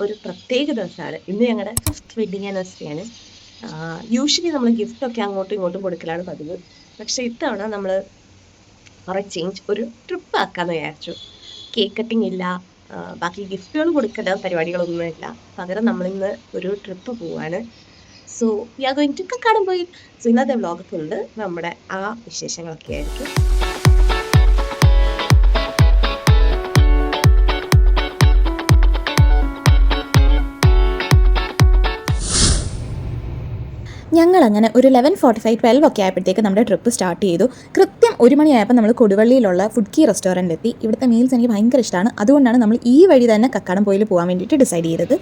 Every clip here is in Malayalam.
ഒരു പ്രത്യേക ദിവസമാണ്. ഇന്ന് ഞങ്ങളുടെ 5th വെഡിങ് ആനിവേഴ്സറി ആണ്. യൂഷ്വലി നമ്മൾ ഗിഫ്റ്റൊക്കെ അങ്ങോട്ടും ഇങ്ങോട്ടും കൊടുക്കലാണ് പതിവ്. പക്ഷെ ഇത്തവണ നമ്മൾ ഫോർ എ ചേഞ്ച് ഒരു ട്രിപ്പ് ആക്കാമെന്ന് വിചാരിച്ചു. കേക്ക് കട്ടിങ് ഇല്ല, ബാക്കി ഗിഫ്റ്റുകൾ കൊടുക്കേണ്ട പരിപാടികളൊന്നുമില്ല. പകരം നമ്മളിന്ന് ഒരു ട്രിപ്പ് പോവാണ്. So we are going to Kakkadampoyil. So ഇന്നത്തെ വ്ളോഗ് ഫുള്ള് നമ്മുടെ ആ വിശേഷങ്ങളൊക്കെ ആയിരിക്കും. ഞങ്ങളങ്ങനെ ഒരു 11:45 12 ഒക്കെ ആയപ്പോഴത്തേക്ക് നമ്മുടെ ട്രിപ്പ് സ്റ്റാർട്ട് ചെയ്തു. കൃത്യം 1 മണിയായപ്പോൾ നമ്മൾ കൊടുവള്ളിയിലുള്ള ഫുഡ് കീ റെസ്റ്റോറൻറ്റിലെത്തി. ഇവിടുത്തെ മീൽസ് എനിക്ക് ഭയങ്കര ഇഷ്ടമാണ്. അതുകൊണ്ടാണ് നമ്മൾ ഈ വഴി തന്നെ കക്കാടംപൊയിൽ പോകാൻ വേണ്ടിയിട്ട് ഡിസൈഡ് ചെയ്തത്.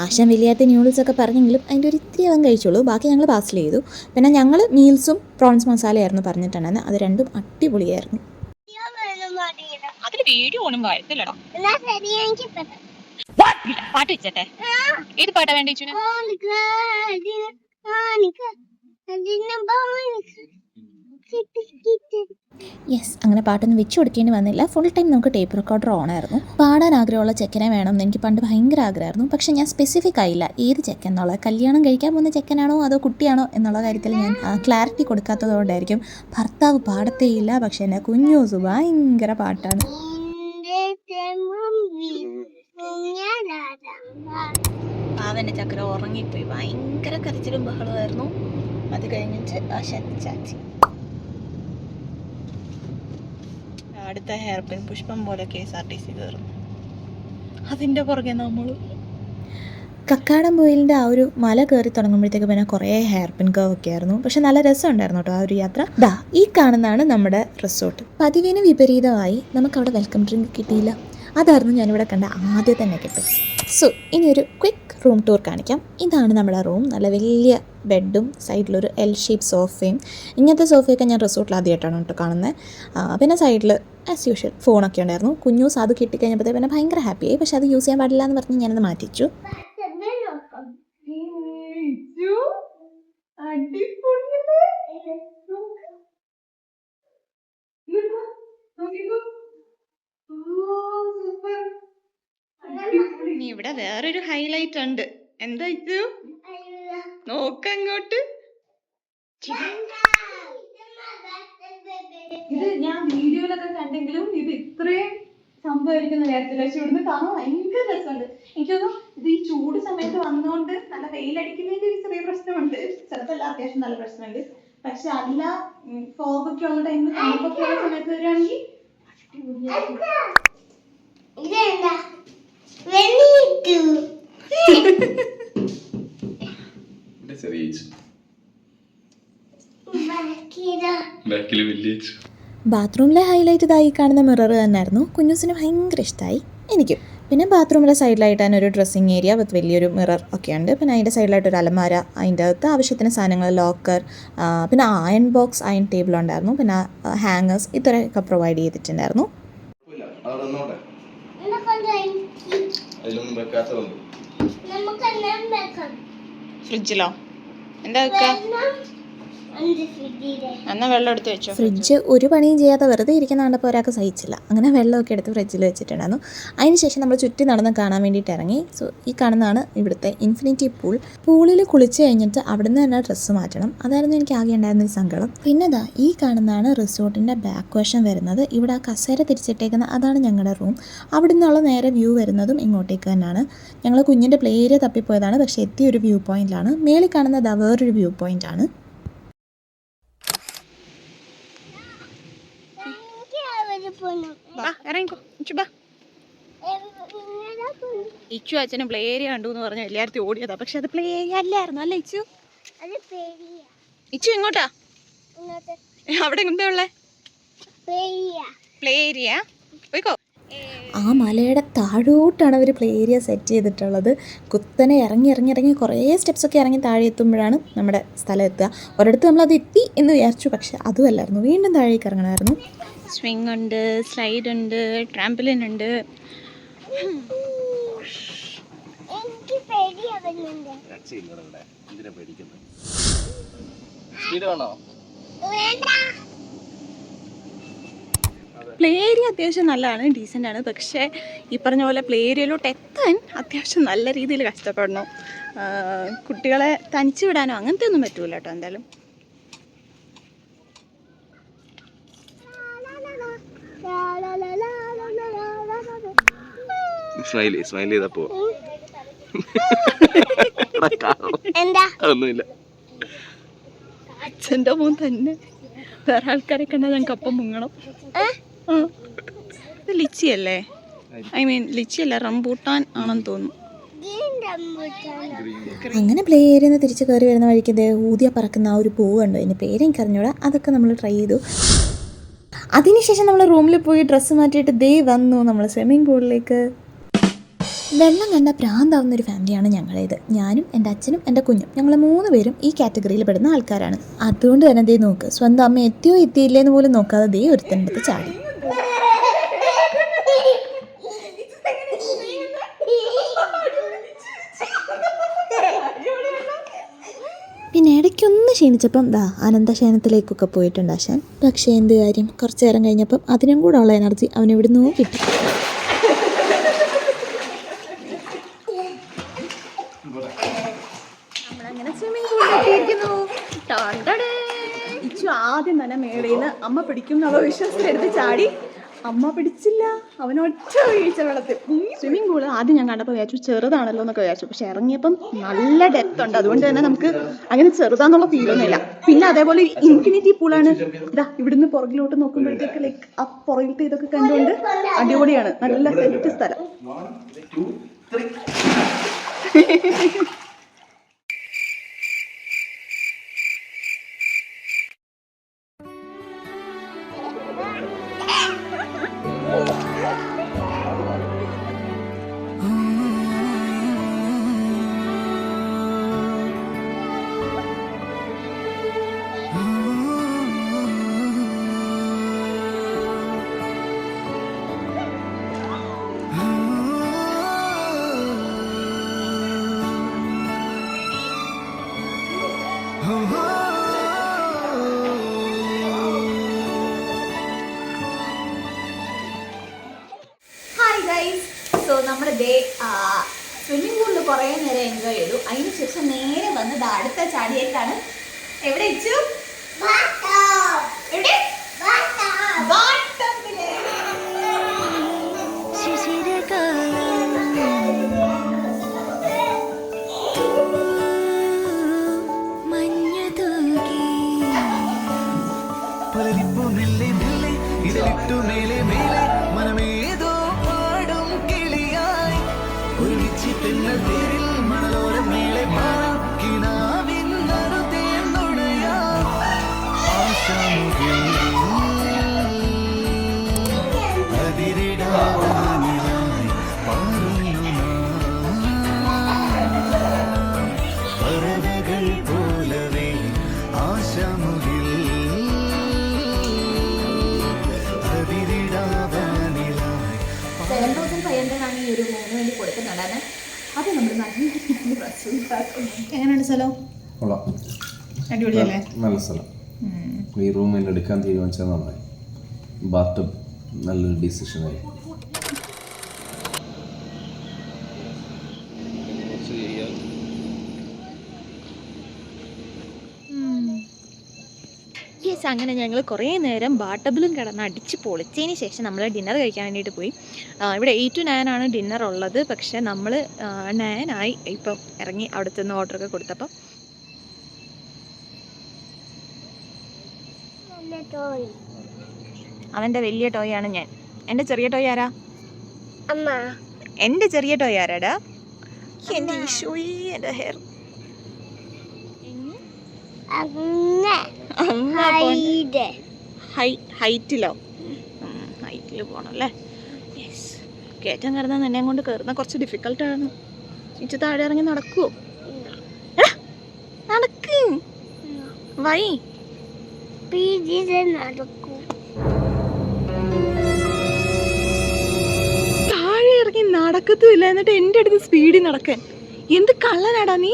ആശാൻ വലിയാത്ത ന്യൂഡിൽസ് ഒക്കെ പറഞ്ഞെങ്കിലും അതിൻ്റെ ഒരു ഇത്തിരി അവൻ കഴിച്ചോളൂ. ബാക്കി ഞങ്ങൾ പാർസൽ ചെയ്തു. പിന്നെ ഞങ്ങൾ മീൽസും പ്രോൺസ് മസാലയായിരുന്നു പറഞ്ഞിട്ടുണ്ടായിരുന്നു. അത് രണ്ടും അടിപൊളിയായിരുന്നു. പാട്ട് വെച്ചേ. ഏത് പാട്ടാ വേണ്ടി? യെസ്, അങ്ങനെ പാട്ടൊന്നും വെച്ച് കൊടുക്കേണ്ടി വന്നില്ല. ഫുൾ ടൈം നമുക്ക് ടേപ്പ് റെക്കോർഡർ ഓൺ ആയിരുന്നു. പാടാൻ ആഗ്രഹമുള്ള ചെക്കനെ വേണമെന്ന് എനിക്ക് പണ്ട് ഭയങ്കര ആഗ്രഹമായിരുന്നു. പക്ഷെ ഞാൻ സ്പെസിഫിക് ആയില്ല ഏത് ചെക്കൻ എന്നുള്ളത്. കല്യാണം കഴിക്കാൻ പോകുന്ന ചെക്കനാണോ അതോ കുട്ടിയാണോ എന്നുള്ള കാര്യത്തിൽ ഞാൻ ക്ലാരിറ്റി കൊടുക്കാത്തതുകൊണ്ടായിരിക്കും ഭർത്താവ് പാടത്തേയില്ല. പക്ഷെ എൻ്റെ കുഞ്ഞൂസ് ഭയങ്കര പാട്ടാണ്. അവൻ്റെ ചക്കര ഉറങ്ങിപ്പോയി. ഭയങ്കര കരച്ചിലും ബഹളമായിരുന്നു. അത് കഴിഞ്ഞിട്ട് ആശാൻ ചാച്ചി അടുത്ത ഹെയർ പിൻ പുഷ്പം പോലെ KSRTC കയറുന്നു. അതിൻ്റെ പുറകെ നമ്മൾ കക്കാടംപൊയിലിൻ്റെ ആ ഒരു മല കയറി തുടങ്ങുമ്പോഴത്തേക്ക് പിന്നെ കുറേ ഹെയർ പിൻ കർവ് ഒക്കെ ആയിരുന്നു. പക്ഷെ നല്ല രസമുണ്ടായിരുന്നു കേട്ടോ ആ ഒരു യാത്ര. ഈ കാണുന്നതാണ് നമ്മുടെ റിസോർട്ട്. പതിവിന് വിപരീതമായി നമുക്കവിടെ വെൽക്കം ഡ്രിങ്ക് കിട്ടിയില്ല. അതായിരുന്നു ഞാനിവിടെ കണ്ട ആദ്യത്തെ നെഗറ്റീവ്. സോ ഇനി ഒരു ക്വിക്ക് റൂം ടൂർ കാണിക്കാം. ഇതാണ് നമ്മുടെ റൂം. നല്ല വലിയ ബെഡും സൈഡിലൊരു L ഷേപ്പ് സോഫയും. ഇങ്ങനത്തെ സോഫയൊക്കെ ഞാൻ റിസോർട്ടിൽ ആദ്യമായിട്ടാണ് കേട്ടോ കാണുന്നത്. പിന്നെ സൈഡിൽ ആസ് യൂഷ്വൽ ഫോണൊക്കെ ഉണ്ടായിരുന്നു. കുഞ്ഞൂസ് അത് കിട്ടിക്കഴിഞ്ഞപ്പോഴത്തേക്ക് പിന്നെ ഭയങ്കര ഹാപ്പിയായി. പക്ഷെ അത് യൂസ് ചെയ്യാൻ പാടില്ല എന്ന് പറഞ്ഞ് ഞാനത് മാറ്റിച്ചു. ഇവിടെ വേറൊരു ഹൈലൈറ്റ് ഉണ്ട്. എന്താ ഇത്? നോക്കങ്ങോട്ട്. ഇത് ഞാൻ വീഡിയോയിലൊക്കെ കണ്ടെങ്കിലും ഇത് ഇത്രയും സംഭവിക്കുന്ന നേരത്തില്ല. പക്ഷെ ഇവിടുന്ന് കാണാൻ ഭയങ്കര രസമുണ്ട്. എനിക്കൊന്നും ഇത് ഈ ചൂട് സമയത്ത് വന്നുകൊണ്ട് നല്ല വെയിലടിക്കുന്നതിന്റെ ഒരു ചെറിയ പ്രശ്നമുണ്ട്. ചിലപ്പോൾ അത്യാവശ്യം നല്ല പ്രശ്നമുണ്ട്. പക്ഷെ അല്ല ഫോഗൊക്കെ ഉള്ള ടൈമിൽ തണുപ്പൊക്കെ ഉള്ള സമയത്ത് വരികയാണെങ്കിൽ ബാത്റൂമിലെ ഹൈലൈറ്റ് ഇതായി കാണുന്ന മിറർ തന്നെയായിരുന്നു. കുഞ്ഞൂസിന് ഭയങ്കര ഇഷ്ടമായി, എനിക്കും. പിന്നെ ബാത്റൂമിലെ സൈഡിലായിട്ട് തന്നെ ഒരു ഡ്രസ്സിങ് ഏരിയ വിത്ത് വലിയൊരു മിറർ ഒക്കെ ഉണ്ട്. പിന്നെ അതിൻ്റെ സൈഡിലായിട്ട് ഒരു അലമാര, അതിൻ്റെ അകത്ത് ആവശ്യത്തിന് സാധനങ്ങൾ, ലോക്കർ, പിന്നെ അയൺ ബോക്സ്, അയൺ ടേബിൾ ഉണ്ടായിരുന്നു. പിന്നെ ഹാങ്ങേഴ്സ് ഇത്രയൊക്കെ പ്രൊവൈഡ് ചെയ്തിട്ടുണ്ടായിരുന്നു. ഫ്രിഡ്ജിലോ എന്താ എന്നാ വെള്ളം എടുത്ത് വെച്ചോ. ഫ്രിഡ്ജ് ഒരു പണിയും ചെയ്യാതെ വെറുതെ ഇരിക്കുന്ന കണ്ടപ്പോൾ ഒരാൾക്ക് സഹിച്ചില്ല. അങ്ങനെ വെള്ളമൊക്കെ എടുത്ത് ഫ്രിഡ്ജിൽ വെച്ചിട്ടുണ്ടായിരുന്നു. അതിനുശേഷം നമ്മൾ ചുറ്റി നടന്ന് കാണാൻ വേണ്ടിയിട്ട് ഇറങ്ങി. സോ ഈ കാണുന്നതാണ് ഇവിടുത്തെ ഇൻഫിനിറ്റി പൂൾ. പൂളിൽ കുളിച്ച് കഴിഞ്ഞിട്ട് അവിടുന്ന് തന്നെ ഡ്രസ്സ് മാറ്റണം. അതായിരുന്നു എനിക്ക് ആകെ ഉണ്ടായിരുന്നൊരു സങ്കടം. പിന്നെ ഈ കാണുന്നതാണ് റിസോർട്ടിൻ്റെ ബാക്ക് വശം വരുന്നത്. ഇവിടെ ആ കസേര തിരിച്ചിട്ടേക്കുന്ന അതാണ് ഞങ്ങളുടെ റൂം. അവിടെ നിന്നുള്ള നേരെ വ്യൂ വരുന്നതും ഇങ്ങോട്ടേക്ക് തന്നെയാണ്. ഞങ്ങൾ കുഞ്ഞിൻ്റെ പ്ലേ ഏരിയ തപ്പിപ്പോയതാണ്. പക്ഷേ എത്തിയൊരു വ്യൂ പോയിന്റിലാണ്. മേളിൽ കാണുന്നത് വേറൊരു വ്യൂ പോയിന്റ് ആണ്. ഇച്ചു അച്ഛന് പ്ലേ ഏരിയ കണ്ടു എന്ന് പറഞ്ഞ എല്ലായിടത്തും ഓടിയതാ. പക്ഷെ അത് പ്ലേ ഏരിയ അല്ലായിരുന്നു. അല്ല ഇച്ചു? ഇച്ചു ഇങ്ങോട്ടാ? അവിടെ എന്താ ഉള്ളേ? Play area. പോയിക്കോ. ആ മലയുടെ താഴോട്ടാണ് അവർ പ്ലേ ഏരിയ സെറ്റ് ചെയ്തിട്ടുള്ളത്. കുത്തനെ ഇറങ്ങി കുറേ സ്റ്റെപ്സൊക്കെ ഇറങ്ങി താഴെ എത്തുമ്പോഴാണ് നമ്മുടെ സ്ഥലം എത്തുക. ഒരിടത്ത് നമ്മളത് എത്തി എന്ന് വിചാരിച്ചു. പക്ഷെ അതുമല്ലായിരുന്നു, വീണ്ടും താഴേക്ക് ഇറങ്ങണമായിരുന്നു. സ്വിങ് ഉണ്ട്, സ്ലൈഡ് ഉണ്ട്, ട്രാംപലിൻ ഉണ്ട്. പ്ലേ ഏരിയ അത്യാവശ്യം നല്ലതാണ്, ഡീസൻ്റ് ആണ്. പക്ഷേ ഈ പറഞ്ഞ പോലെ പ്ലേ ഏരിയയിലോട്ട് എത്താൻ അത്യാവശ്യം നല്ല രീതിയിൽ കഷ്ടപ്പെടണം. കുട്ടികളെ തനിച്ച് വിടാനോ അങ്ങനത്തെ ഒന്നും പറ്റൂല കേട്ടോ. എന്തായാലും സ്മൈൽ ചെയ്തപ്പോ ഒന്നുമില്ല. അച്ഛൻ്റെ മോൻ തന്നെ വേറെ ആൾക്കാരെ കണ്ടാൽ ഞങ്ങൾക്ക് അപ്പം മുങ്ങണം. ഇത് ലിച്ചിയല്ലേ? ഐ മീൻ ലിച്ചിയല്ല, റംബൂട്ടാൻ ആണെന്ന് തോന്നുന്നു. അങ്ങനെ പ്ലേ ഏരിയയിൽ നിന്ന് തിരിച്ച് കയറി വരുന്ന വഴിക്ക് ഇതേ ഊതിയ പറക്കുന്ന ആ ഒരു പൂവ് കണ്ടു. അതിൻ്റെ പേരെനിക്ക് അറിഞ്ഞൂടാ. അതൊക്കെ നമ്മൾ ട്രൈ ചെയ്തു. അതിനുശേഷം നമ്മൾ റൂമിൽ പോയി ഡ്രസ്സ് മാറ്റിയിട്ട് ദേ വന്നു നമ്മൾ സ്വിമ്മിംഗ് പൂളിലേക്ക്. വെള്ളം കണ്ട ഭ്രാന്താവുന്ന ഒരു ഫാമിലിയാണ് ഞങ്ങളേത്. ഞാനും എൻ്റെ അച്ഛനും എൻ്റെ കുഞ്ഞും, ഞങ്ങൾ 3 പേരും ഈ കാറ്റഗറിയിൽ പെടുന്ന ആൾക്കാരാണ്. അതുകൊണ്ട് തന്നെ ദേ നോക്ക്, സ്വന്തം അമ്മ എത്തിയോ എത്തിയില്ലേന്ന് പോലും നോക്കാതെ ദേ ഒരുത്തൻ്റെ ചാടി. പിന്നെ ഇടയ്ക്കൊന്ന് ക്ഷീണിച്ചപ്പം അനന്തശയനത്തിലേക്കൊക്കെ പോയിട്ടുണ്ട് ആശാൻ. പക്ഷേ എന്ത് കാര്യം, കുറച്ച് നേരം കഴിഞ്ഞപ്പം അതിനും കൂടെ ഉള്ള എനർജി അവനെവിടുന്നോ കിട്ടി. നമ്മളങ്ങനെ സ്വിമ്മിംഗ് പൂളിലെത്തിയിരിക്കുന്നു. ഇച്ചു ആദ്യം തന്നെ മേളിൽ നിന്ന് അമ്മ പിടിക്കും എന്നുള്ള വിശ്വാസത്തിലെടുത്ത് ചാടി. അമ്മ പിടിച്ചില്ല, അവനൊറ്റ വീഴ്ച വെള്ളത്തിൽ. സ്വിമ്മിംഗ് പൂള് ആദ്യം ഞാൻ കണ്ടപ്പോൾ വിചാരിച്ചു ചെറുതാണല്ലോ എന്നൊക്കെ വിചാരിച്ചു. പക്ഷെ ഇറങ്ങിയപ്പം നല്ല ഡെപ്ത് ഉണ്ട്. അതുകൊണ്ട് തന്നെ നമുക്ക് അങ്ങനെ ചെറുതാന്നുള്ള ഫീലൊന്നുമില്ല. പിന്നെ അതേപോലെ ഇൻഫിനിറ്റി പൂളാണ്. ഇതാ ഇവിടുന്ന് പുറകിലോട്ട് നോക്കുമ്പോഴത്തേക്ക് ലൈക്ക് ആ പുറകിലത്തെ ഇതൊക്കെ കണ്ടുകൊണ്ട് അടിപൊളിയാണ്. നല്ല സെറ്റ് സ്ഥലം. ഹായ് ഗൈസ്, സോ നമ്മുടെ സ്വിമ്മിംഗ് പൂളിൽ കുറേ നേരം എൻജോയ് ചെയ്തു. അതിന് ശേഷം നേരെ വന്നത് അടുത്ത ചാടിയേക്കാണ്. എവിടെ ഇച്ചു? എവിടെ? ഈ ഒരു മോന് വേണ്ടി കൊടുക്കുന്നുണ്ടായിരുന്നു. അത് നമ്മൾ നല്ല എങ്ങനെയുണ്ട് സ്ഥലം? അടിപൊളിയല്ലേ? നല്ല സ്ഥലം. ഈ റൂമിൽ എടുക്കാൻ തീരുമാനിച്ചത് നന്നായി. ബാത്ത് നല്ലൊരു ഡിസിഷനായി. യെസ്, അങ്ങനെ ഞങ്ങൾ കുറേ നേരം ബാട്ടബിളും കിടന്ന് അടിച്ച് പൊളിച്ചതിന് ശേഷം നമ്മൾ ഡിന്നർ കഴിക്കാൻ വേണ്ടിയിട്ട് പോയി. ഇവിടെ 8 to 9 ആണ് ഡിന്നർ ഉള്ളത്. പക്ഷേ നമ്മൾ 9 ആയി ഇപ്പം ഇറങ്ങി അവിടുത്തെ നിന്ന് ഓർഡറൊക്കെ കൊടുത്തപ്പം. അവൻ്റെ വലിയ ടോയാണ് ഞാൻ. എൻ്റെ ചെറിയ ടോയ് ആരാ? എൻ്റെ ചെറിയ ടോയ് ആരാടാ? എൻ്റെ ഈശോയി, എൻ്റെ ഹെയർ ഹൈറ്റിലോ? ഹൈറ്റിൽ പോകണല്ലേ? യെസ്. കയറ്റം കയറുന്ന എന്നെ കൊണ്ട് കയറുന്ന കുറച്ച് ഡിഫിക്കൽട്ടാണ്. ഇച്ച് താഴെ ഇറങ്ങി നടക്കുവോ? നടക്ക് വൈ താഴെ ഇറങ്ങി നടക്കത്തുമില്ല. എന്നിട്ട് എൻ്റെ അടുത്ത് സ്പീഡിൽ നടക്കാൻ. എന്ത് കള്ളനാടാ നീ?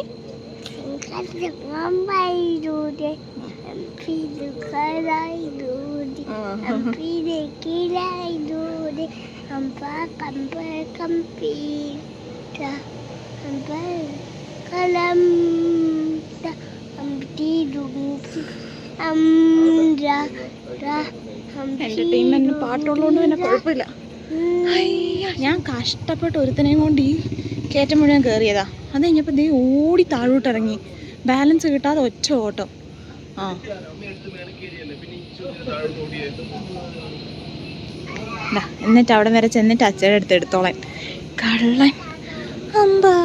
എന്റർടൈൻമെന്റ് പാട്ടുള്ളതുകൊണ്ട് പിന്നെ കുഴപ്പമില്ല. ഞാൻ കഷ്ടപ്പെട്ട് ഒരുത്തനെയും കൊണ്ട് ഈ കയറ്റം മുഴുവൻ കയറിയതാ. അത് കഴിഞ്ഞപ്പോൾ ദേ ഓടി താഴോട്ട് ഇറങ്ങി, ബാലൻസ് കിട്ടാതെ ഒറ്റ ഓട്ടം. ആ എന്നിട്ട് അവിടെ വരെ ചെന്നിട്ട് അച്ഛയുടെ അടുത്ത് എടുത്തോളാൻ. കള്ളൻ അമ്പാ.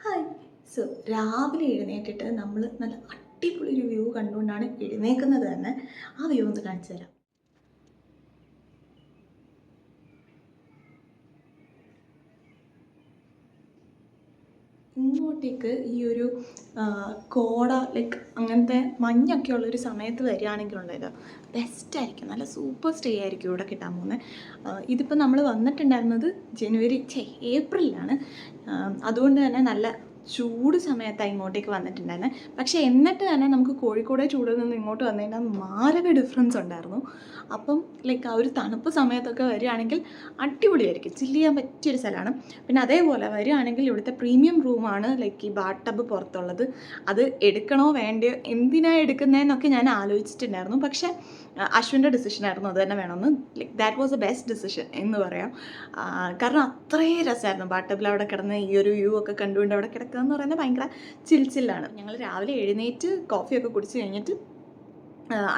ഹായ്. സോ രാവിലെ എഴുന്നേറ്റിട്ട് നമ്മൾ നല്ല അടിപൊളി ഒരു വ്യൂ കണ്ടുകൊണ്ടാണ് എഴുന്നേക്കുന്നത് തന്നെ. ആ വ്യൂ ഒന്ന് കാണിച്ചു തരാം. ഇങ്ങോട്ടേക്ക് ഈ ഒരു കോട ലൈക്ക് അങ്ങനത്തെ മഞ്ഞൊക്കെ ഉള്ളൊരു സമയത്ത് വരികയാണെങ്കിലുണ്ടല്ലോ ബെസ്റ്റായിരിക്കും. നല്ല സൂപ്പർ സ്റ്റേ ആയിരിക്കും ഇവിടെ കിട്ടാൻ പോകുന്നത്. ഇതിപ്പോൾ നമ്മൾ വന്നിട്ടുണ്ടായിരുന്നത് ഏപ്രിലാണ്. അതുകൊണ്ട് തന്നെ നല്ല ചൂട് സമയത്താണ് ഇങ്ങോട്ടേക്ക് വന്നിട്ടുണ്ടായിരുന്നത്. പക്ഷേ എന്നിട്ട് തന്നെ നമുക്ക് കോഴിക്കോട് ചൂടിൽ നിന്ന് ഇങ്ങോട്ട് വന്നു കഴിഞ്ഞാൽ മാരക ഡിഫറൻസ് ഉണ്ടായിരുന്നു. അപ്പം ലൈക്ക് ആ ഒരു തണുപ്പ് സമയത്തൊക്കെ വരികയാണെങ്കിൽ അടിപൊളിയായിരിക്കും, ചില്ല് ചെയ്യാൻ പറ്റിയൊരു സ്ഥലമാണ്. പിന്നെ അതേപോലെ വരികയാണെങ്കിൽ ഇവിടുത്തെ പ്രീമിയം റൂമാണ് ലൈക്ക് ഈ ബാത്ത് ടബ് പുറത്തുള്ളത്. അത് എടുക്കണോ വേണ്ടയോ, എന്തിനാണ് എടുക്കുന്നതെന്നൊക്കെ ഞാൻ ആലോചിച്ചിട്ടുണ്ടായിരുന്നു. പക്ഷേ അശ്വിൻ്റെ ഡിസിഷനായിരുന്നു അത് തന്നെ വേണമെന്ന്. Like that was A best decision എന്ന് പറയാം. കാരണം അത്രയും രസമായിരുന്നു ബാത്ത് ടബിൽ അവിടെ കിടന്ന് ഈ ഒരു വ്യൂ ഒക്കെ കണ്ടുകൊണ്ട് അവിടെ കിടക്കുക എന്ന് പറയുന്നത് ഭയങ്കര ചില്ലാണ്. ഞങ്ങൾ രാവിലെ എഴുന്നേറ്റ് കോഫിയൊക്കെ കുടിച്ച് കഴിഞ്ഞിട്ട്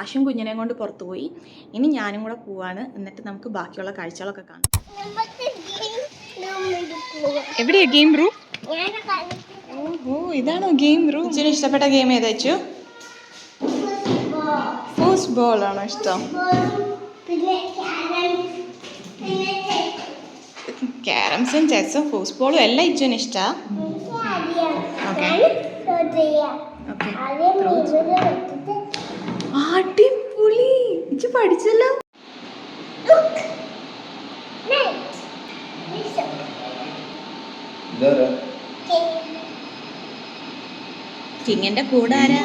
അശ്വിൻ കുഞ്ഞിനെയും കൊണ്ട് പുറത്തു പോയി. ഇനി ഞാനും കൂടെ പോവാണ്. എന്നിട്ട് നമുക്ക് ബാക്കിയുള്ള കാഴ്ചകളൊക്കെ കാണാം. എവിടെയാ ഗെയിം റൂം? ഓഹോ, ഇതാണോ ഗെയിം റൂം? ഇച്ചിരി ഇഷ്ടപ്പെട്ട ഗെയിം ഏതാ വെച്ചു? ഫുട്ബോൾ ആണോ ഇഷ്ടം? ക്യാരംസും ചെസ്സും ഫുട്ബോളും എല്ലാം ഇച്ചുവിന് ഇഷ്ടമാണ്. അടിപൊളി, ഇച്ചു പഠിച്ചല്ലോ. കിങ്ങിന്റെ കൂടെ ആരാ?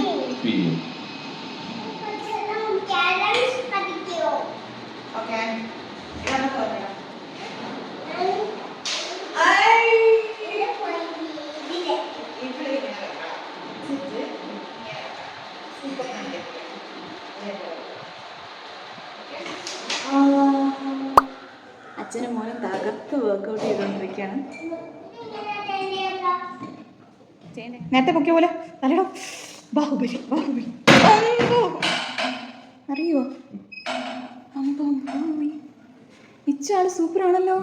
അച്ഛനും മോനും തകർത്ത് വർക്കൗട്ട് ചെയ്തുകൊണ്ടിരിക്കുകയാണ്. നേരത്തെ പൊക്കിയ പോലെ നല്ലടോ. ബാഹുബലി ബാഹുബലി അറിയോ? ഇച്ചാള് സൂപ്പറാണല്ലോ.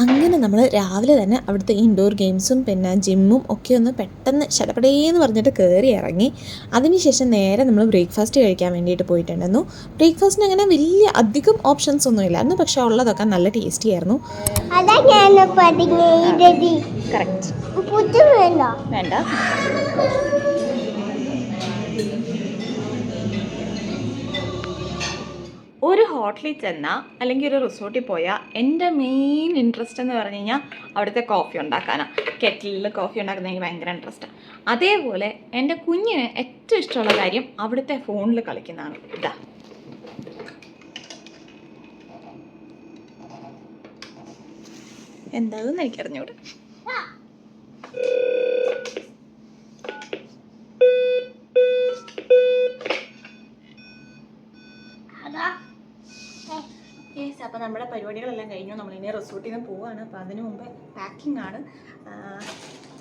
അങ്ങനെ നമ്മൾ രാവിലെ തന്നെ അവിടുത്തെ ഇൻഡോർ ഗെയിംസും പിന്നെ ജിമ്മും ഒക്കെ ഒന്ന് പെട്ടെന്ന് ശടപടേന്ന് പറഞ്ഞിട്ട് കയറി ഇറങ്ങി. അതിനുശേഷം നേരെ നമ്മൾ ബ്രേക്ക്ഫാസ്റ്റ് കഴിക്കാൻ വേണ്ടിയിട്ട് പോയിട്ടുണ്ടായിരുന്നു. ബ്രേക്ക്ഫാസ്റ്റിന് അങ്ങനെ വലിയ അധികം ഓപ്ഷൻസ് ഒന്നും ഇല്ലായിരുന്നു, പക്ഷെ ഉള്ളതൊക്കെ നല്ല ടേസ്റ്റി ആയിരുന്നു. കറക്റ്റ്. വേണ്ട. ഒരു ഹോട്ടലിൽ ചെന്നാൽ അല്ലെങ്കിൽ ഒരു റിസോർട്ടിൽ പോയാൽ എൻ്റെ മെയിൻ ഇൻട്രസ്റ്റ് എന്ന് പറഞ്ഞു കഴിഞ്ഞാൽ അവിടുത്തെ കോഫി ഉണ്ടാക്കാനാണ്. കെറ്റിലിൽ കോഫി ഉണ്ടാക്കുന്നത് എനിക്ക് ഭയങ്കര ഇൻട്രസ്റ്റാണ്. അതേപോലെ എൻ്റെ കുഞ്ഞിന് ഏറ്റവും ഇഷ്ടമുള്ള കാര്യം അവിടുത്തെ ഫോണിൽ കളിക്കുന്നതാണ്. ഇതാ എന്താണെന്ന് എനിക്കറിഞ്ഞൂടെ. അപ്പോൾ നമ്മുടെ പരിപാടികളെല്ലാം കഴിഞ്ഞു. നമ്മളിനി റിസോർട്ടിൽ നിന്ന് പോവുകയാണ്. അപ്പോൾ അതിന് മുമ്പ് പാക്കിംഗ് ആണ്.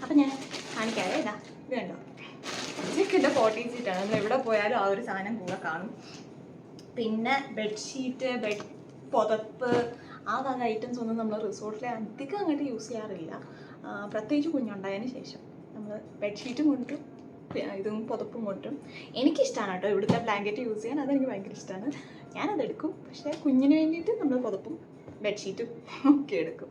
അപ്പം ഞാൻ കാണിക്കാതെ ഇതാ, ഇത് കണ്ടോ, ഇതൊക്കെ എൻ്റെ 40 സീറ്റാണ്. നമ്മൾ എവിടെ പോയാലും ആ ഒരു സാധനം കൂടെ കാണും. പിന്നെ ബെഡ്ഷീറ്റ്, പുതപ്പ്, ആ വക ഐറ്റംസ് ഒന്നും നമ്മൾ റിസോർട്ടിൽ അധികം അങ്ങോട്ട് യൂസ് ചെയ്യാറില്ല. പ്രത്യേകിച്ച് കുഞ്ഞുണ്ടായതിന് ശേഷം നമ്മൾ ബെഡ്ഷീറ്റും കൊണ്ടും ഇതും പുതപ്പും കൊണ്ടും. എനിക്കിഷ്ടമാണ് കേട്ടോ ഇവിടുത്തെ ബ്ലാങ്കറ്റ് യൂസ് ചെയ്യാൻ, അതെനിക്ക് ഭയങ്കര ഇഷ്ടമാണ്. ഞാനതെടുക്കും. പക്ഷേ കുഞ്ഞിന് വേണ്ടിയിട്ട് നമ്മൾ പുതപ്പും ബെഡ്ഷീറ്റും ഒക്കെ എടുക്കും.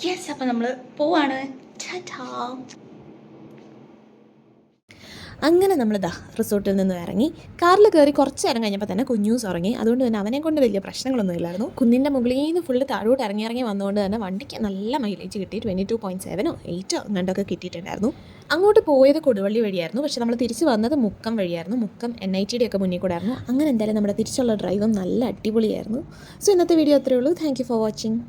യെസ്, അപ്പം നമ്മൾ പോവാണ്. ടാറ്റാ. അങ്ങനെ നമ്മൾ റിസോർട്ടിൽ നിന്ന് ഇറങ്ങി കാറിൽ കയറി കുറച്ച് നേരം കഴിഞ്ഞപ്പോൾ തന്നെ കുഞ്ഞൂസ് ഉറങ്ങി. അതുകൊണ്ട് തന്നെ അവനെ കൊണ്ട് വലിയ പ്രശ്നങ്ങളൊന്നും ഇല്ലായിരുന്നു. കുന്നിൻ്റെ മുകളിൽ നിന്ന് ഫുള്ള് താഴോട്ട് ഇറങ്ങി വന്നുകൊണ്ട് തന്നെ വണ്ടിക്ക് നല്ല മൈലേജ് കിട്ടി. 22.7 8 അങ്ങോട്ടൊക്കെ കിട്ടിയിട്ടുണ്ടായിരുന്നു. അങ്ങോട്ട് പോയത് കൊടുവള്ളി വഴിയായിരുന്നു, പക്ഷേ നമ്മൾ തിരിച്ച് വന്നത് മുക്കം വഴിയായിരുന്നു. മുക്കം NITയുടെ ഒക്കെ മുന്നിൽ കൂടെ ആയിരുന്നു. അങ്ങനെ എന്തായാലും നമ്മുടെ തിരിച്ചുള്ള ഡ്രൈവും നല്ല അടിപൊളിയായിരുന്നു. സോ ഇന്നത്തെ വീഡിയോ അത്രയേ ഉള്ളൂ. Thank you for watching.